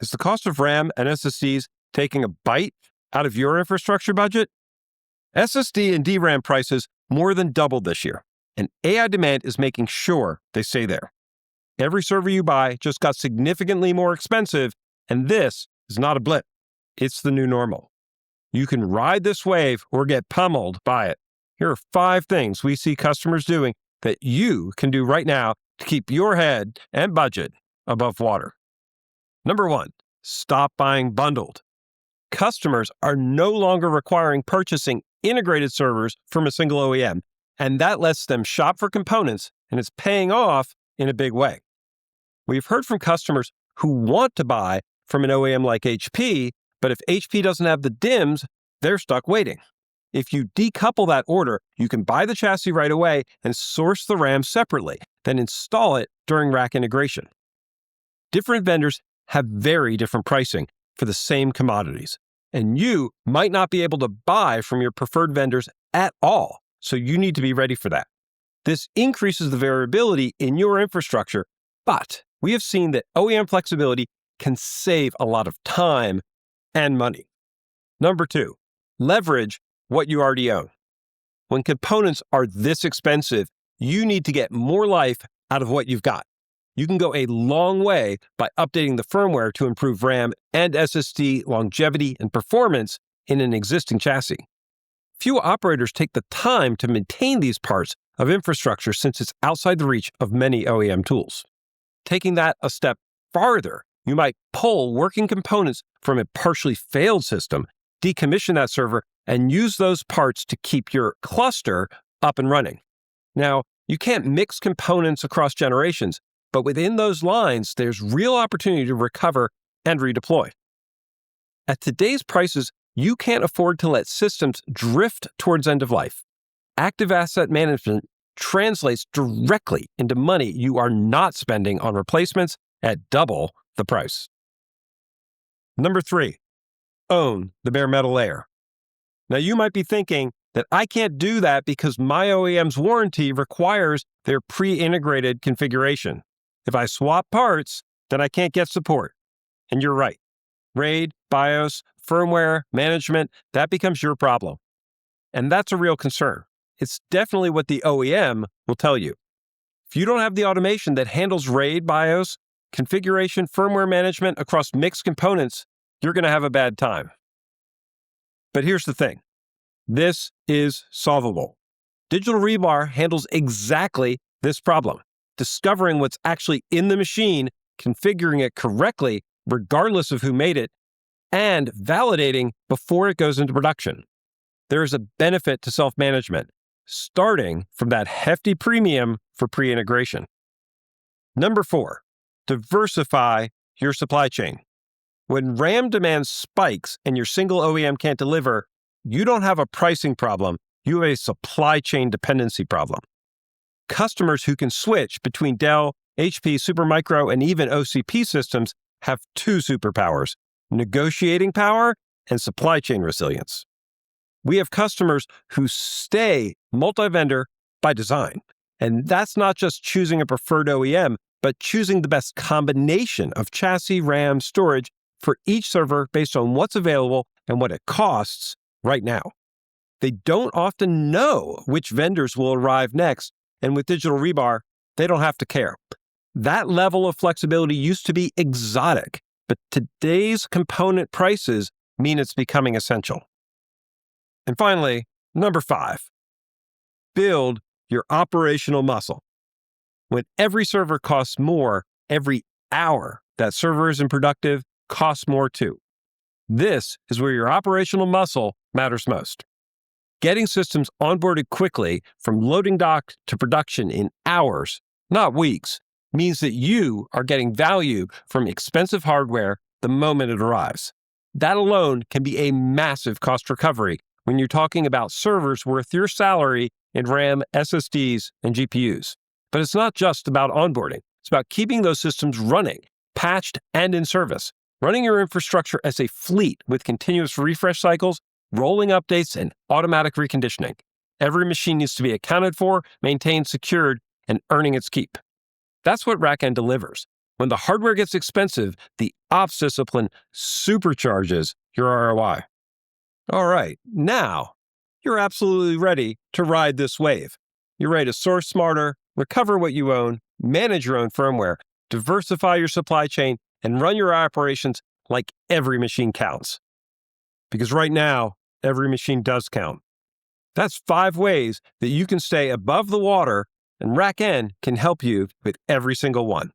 Is the cost of RAM and SSDs taking a bite out of your infrastructure budget? SSD and DRAM prices more than doubled this year, and AI demand is making sure they stay there. Every server you buy just got significantly more expensive, and this is not a blip. It's the new normal. You can ride this wave or get pummeled by it. Here are 5 things we see customers doing that you can do right now to keep your head and budget above water. Number 1, stop buying bundled. Customers are no longer requiring purchasing integrated servers from a single OEM, and that lets them shop for components, and it's paying off in a big way. We've heard from customers who want to buy from an OEM like HP, but if HP doesn't have the DIMMs, they're stuck waiting. If you decouple that order, you can buy the chassis right away and source the RAM separately, then install it during rack integration. Different vendors have very different pricing for the same commodities, and you might not be able to buy from your preferred vendors at all, so you need to be ready for that. This increases the variability in your infrastructure, but we have seen that OEM flexibility can save a lot of time and money. Number 2, leverage what you already own. When components are this expensive, you need to get more life out of what you've got. You can go a long way by updating the firmware to improve RAM and SSD longevity and performance in an existing chassis. Few operators take the time to maintain these parts of infrastructure since it's outside the reach of many OEM tools. Taking that a step farther, you might pull working components from a partially failed system, decommission that server, and use those parts to keep your cluster up and running. Now, you can't mix components across generations, but within those lines, there's real opportunity to recover and redeploy. At today's prices, you can't afford to let systems drift towards end of life. Active asset management translates directly into money you are not spending on replacements at double the price. Number 3, own the bare metal layer. Now, you might be thinking that I can't do that because my OEM's warranty requires their pre-integrated configuration. If I swap parts, then I can't get support. And you're right. RAID, BIOS, firmware, management, that becomes your problem. And that's a real concern. It's definitely what the OEM will tell you. If you don't have the automation that handles RAID, BIOS, configuration, firmware management across mixed components, you're going to have a bad time. But here's the thing. This is solvable. Digital Rebar handles exactly this problem, discovering what's actually in the machine, configuring it correctly, regardless of who made it, and validating before it goes into production. There is a benefit to self-management, starting from that hefty premium for pre-integration. Number 4, diversify your supply chain. When RAM demand spikes and your single OEM can't deliver, you don't have a pricing problem, you have a supply chain dependency problem. Customers who can switch between Dell, HP, Supermicro, and even OCP systems have 2 superpowers: negotiating power and supply chain resilience. We have customers who stay multi-vendor by design, and that's not just choosing a preferred OEM, but choosing the best combination of chassis, RAM, storage for each server based on what's available and what it costs right now. They don't often know which vendors will arrive next, and with Digital Rebar, they don't have to care. That level of flexibility used to be exotic, but today's component prices mean it's becoming essential. And finally, number 5, build your operational muscle. When every server costs more, every hour that server isn't productive costs more too. This is where your operational muscle matters most. Getting systems onboarded quickly from loading dock to production in hours, not weeks, means that you are getting value from expensive hardware the moment it arrives. That alone can be a massive cost recovery when you're talking about servers worth your salary in RAM, SSDs, and GPUs. But it's not just about onboarding. It's about keeping those systems running, patched and in service. Running your infrastructure as a fleet with continuous refresh cycles, rolling updates, and automatic reconditioning. Every machine needs to be accounted for, maintained, secured, and earning its keep. That's what RackN delivers. When the hardware gets expensive, the ops discipline supercharges your ROI. All right, now you're absolutely ready to ride this wave. You're ready to source smarter, recover what you own, manage your own firmware, diversify your supply chain, and run your operations like every machine counts. Because right now, every machine does count. That's 5 ways that you can stay above the water, and RackN can help you with every single one.